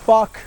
fuck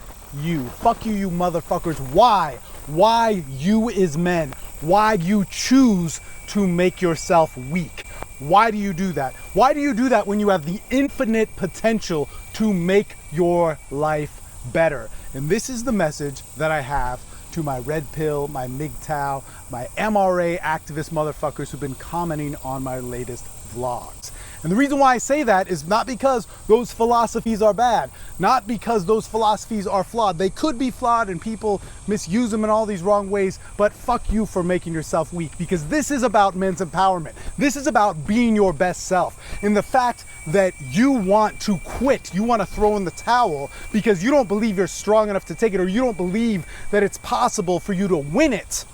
you. Fuck you, you motherfuckers. Why? Why you as men? Why you choose to make yourself weak? Why do you do that? Why do you do that when you have the infinite potential to make your life better? And this is the message that I have to my Red Pill, my MGTOW, my MRA activist motherfuckers who've been commenting on my latest vlogs. And the reason why I say that is not because those philosophies are bad, not because those philosophies are flawed. They could be flawed and people misuse them in all these wrong ways, but fuck you for making yourself weak, because this is about men's empowerment. This is about being your best self. And the fact that you want to quit, you want to throw in the towel because you don't believe you're strong enough to take it, or you don't believe that it's possible for you to win it,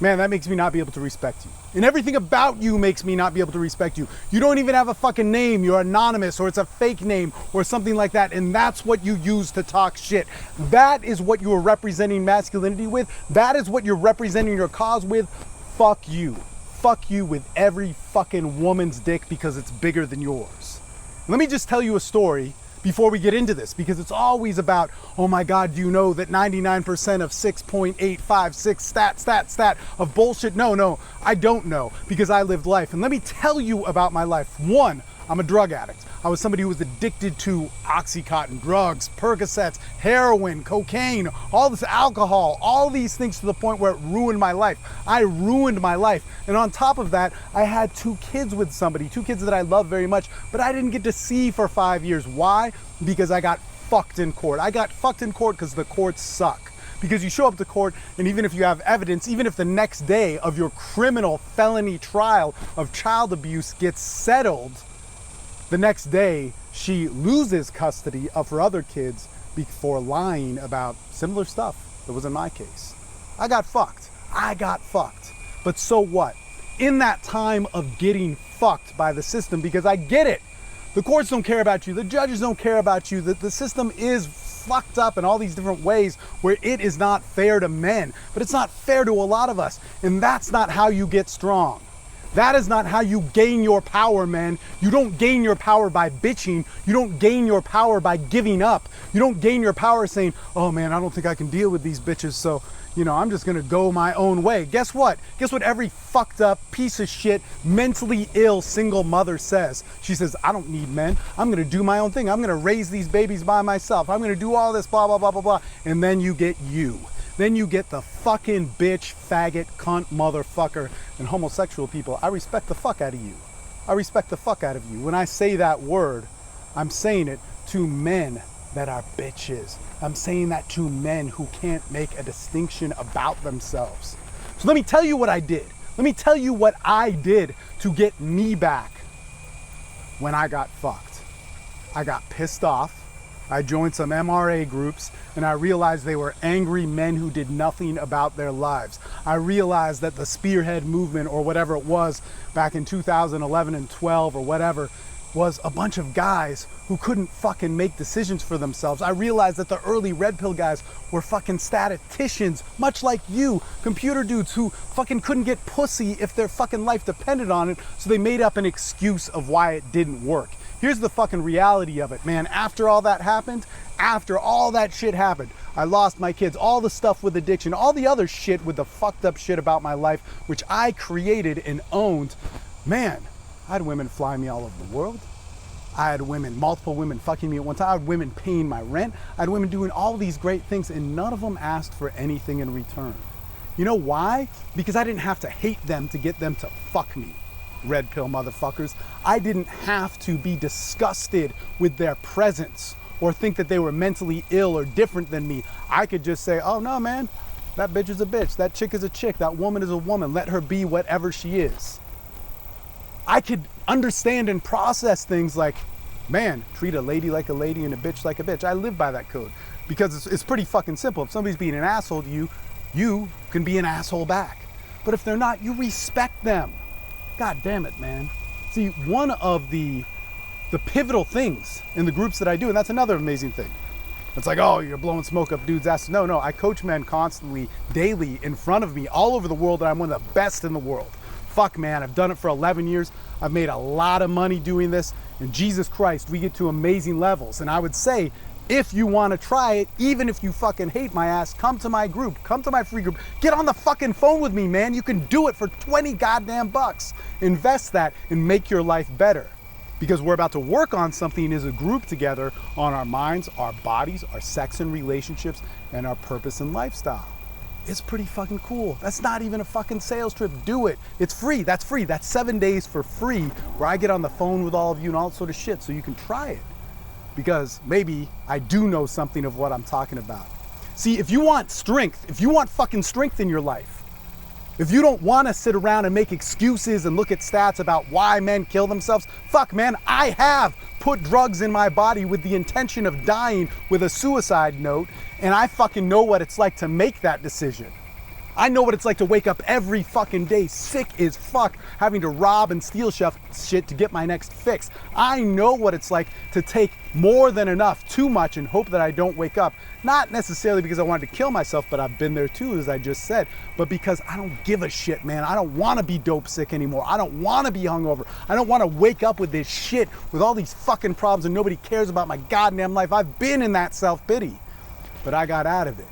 man, that makes me not be able to respect you. And everything about you makes me not be able to respect you. You don't even have a fucking name. You're anonymous, or it's a fake name or something like that. And that's what you use to talk shit. That is what you are representing masculinity with. That is what you're representing your cause with. Fuck you. Fuck you with every fucking woman's dick because it's bigger than yours. Let me just tell you a story before we get into this, because it's always about, oh my God, do you know that 99% of 6.856 stat of bullshit? No, I don't know, because I lived life. And let me tell you about my life. One, I'm a drug addict. I was somebody who was addicted to Oxycontin, drugs, Percocets, heroin, cocaine, all this alcohol, all these things, to the point where it ruined my life. I ruined my life. And on top of that, I had 2 kids with somebody, 2 kids that I love very much, but I didn't get to see for 5 years. Why? Because I got fucked in court. I got fucked in court because the courts suck. Because you show up to court, and even if you have evidence, even if the next day of your criminal felony trial of child abuse gets settled, the next day, she loses custody of her other kids for lying about similar stuff that was in my case. I got fucked. But so what? In that time of getting fucked by the system, because I get it. The courts don't care about you. The judges don't care about you. The system is fucked up in all these different ways where it is not fair to men. But it's not fair to a lot of us. And that's not how you get strong. That is not how you gain your power, men. You don't gain your power by bitching. You don't gain your power by giving up. You don't gain your power saying, oh man, I don't think I can deal with these bitches, so, I'm just gonna go my own way. Guess what? Guess what every fucked up piece of shit, mentally ill single mother says? She says, I don't need men. I'm gonna do my own thing. I'm gonna raise these babies by myself. I'm gonna do all this, blah, blah, blah, blah, blah. And then you get you. Then you get the fucking bitch, faggot, cunt, motherfucker, and homosexual people. I respect the fuck out of you. I respect the fuck out of you. When I say that word, I'm saying it to men that are bitches. I'm saying that to men who can't make a distinction about themselves. So let me tell you what I did. Let me tell you what I did to get me back when I got fucked. I got pissed off. I joined some MRA groups, and I realized they were angry men who did nothing about their lives. I realized that the spearhead movement, or whatever it was back in 2011 and 12 or whatever, was a bunch of guys who couldn't fucking make decisions for themselves. I realized that the early Red Pill guys were fucking statisticians, much like you, computer dudes who fucking couldn't get pussy if their fucking life depended on it, so they made up an excuse of why it didn't work. Here's the fucking reality of it, man. After all that happened, after all that shit happened, I lost my kids, all the stuff with addiction, all the other shit with the fucked up shit about my life, which I created and owned. Man, I had women flying me all over the world. I had multiple women fucking me at one time. I had women paying my rent. I had women doing all these great things, and none of them asked for anything in return. You know why? Because I didn't have to hate them to get them to fuck me. Red Pill motherfuckers. I didn't have to be disgusted with their presence or think that they were mentally ill or different than me. I could just say, oh no, man, that bitch is a bitch. That chick is a chick. That woman is a woman. Let her be whatever she is. I could understand and process things like, man, treat a lady like a lady and a bitch like a bitch. I live by that code because it's pretty fucking simple. If somebody's being an asshole to you, you can be an asshole back. But if they're not, you respect them. God damn it, man. See, one of the pivotal things in the groups that I do, and that's another amazing thing. It's like, oh, you're blowing smoke up dudes' asses. No, I coach men constantly, daily, in front of me, all over the world, and I'm one of the best in the world. Fuck, man, I've done it for 11 years. I've made a lot of money doing this, and Jesus Christ, we get to amazing levels. And I would say If you want to try it, even if you fucking hate my ass, come to my group, come to my free group, get on the fucking phone with me, man. You can do it for 20 goddamn bucks. Invest that and make your life better. Because we're about to work on something as a group together on our minds, our bodies, our sex and relationships, and our purpose and lifestyle. It's pretty fucking cool. That's not even a fucking sales trip. Do it. It's free. That's free. That's 7 days for free where I get on the phone with all of you and all that sort of shit so you can try it. Because maybe I do know something of what I'm talking about. See, if you want strength, if you want fucking strength in your life, if you don't want to sit around and make excuses and look at stats about why men kill themselves, fuck man, I have put drugs in my body with the intention of dying with a suicide note, and I fucking know what it's like to make that decision. I know what it's like to wake up every fucking day sick as fuck, having to rob and steal shit to get my next fix. I know what it's like to take more than enough, too much, and hope that I don't wake up. Not necessarily because I wanted to kill myself, but I've been there too, as I just said, but because I don't give a shit, man. I don't want to be dope sick anymore. I don't want to be hungover. I don't want to wake up with this shit, with all these fucking problems, and nobody cares about my goddamn life. I've been in that self-pity, but I got out of it.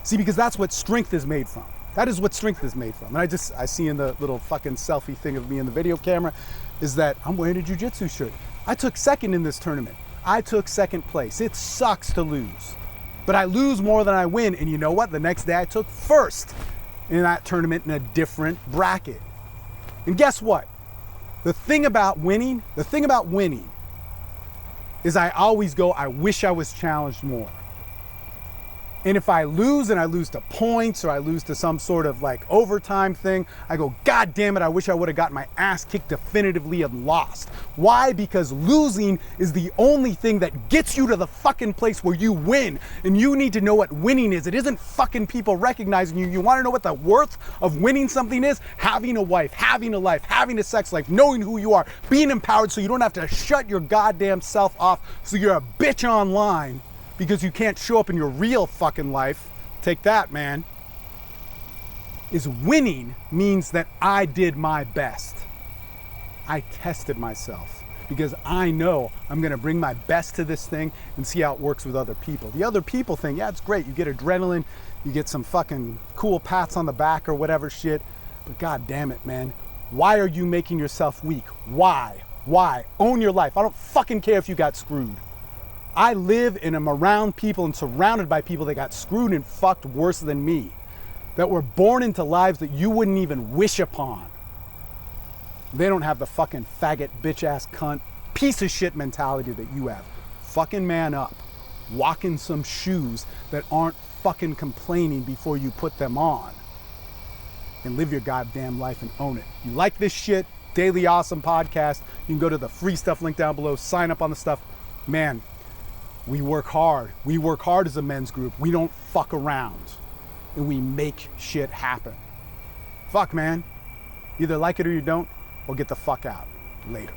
See, because that's what strength is made from. That is what strength is made from. And I see in the little fucking selfie thing of me in the video camera is that I'm wearing a jiu-jitsu shirt. I took second in this tournament. I took second place. It sucks to lose, but I lose more than I win. And you know what? The next day I took first in that tournament in a different bracket. And guess what? The thing about winning is I always go, I wish I was challenged more. And if I lose and I lose to points or I lose to some sort of like overtime thing, I go, God damn it, I wish I would have gotten my ass kicked definitively and lost. Why? Because losing is the only thing that gets you to the fucking place where you win. And you need to know what winning is. It isn't fucking people recognizing you. You want to know what the worth of winning something is? Having a wife, having a life, having a sex life, knowing who you are, being empowered so you don't have to shut your goddamn self off so you're a bitch online because you can't show up in your real fucking life. Take that, man. Is winning means that I did my best. I tested myself because I know I'm gonna bring my best to this thing and see how it works with other people. The other people thing, yeah, it's great. You get adrenaline, you get some fucking cool pats on the back or whatever shit, but god damn it, man. Why are you making yourself weak? Why? Why? Own your life. I don't fucking care if you got screwed. I live and am around people and surrounded by people that got screwed and fucked worse than me, that were born into lives that you wouldn't even wish upon. They don't have the fucking faggot, bitch ass cunt, piece of shit mentality that you have. Fucking man up. Walk in some shoes that aren't fucking complaining before you put them on. And live your goddamn life and own it. You like this shit? Daily Awesome Podcast. You can go to the free stuff link down below, sign up on the stuff. Man, we work hard. We work hard as a men's group. We don't fuck around. And we make shit happen. Fuck, man. Either like it or you don't, or get the fuck out. Later.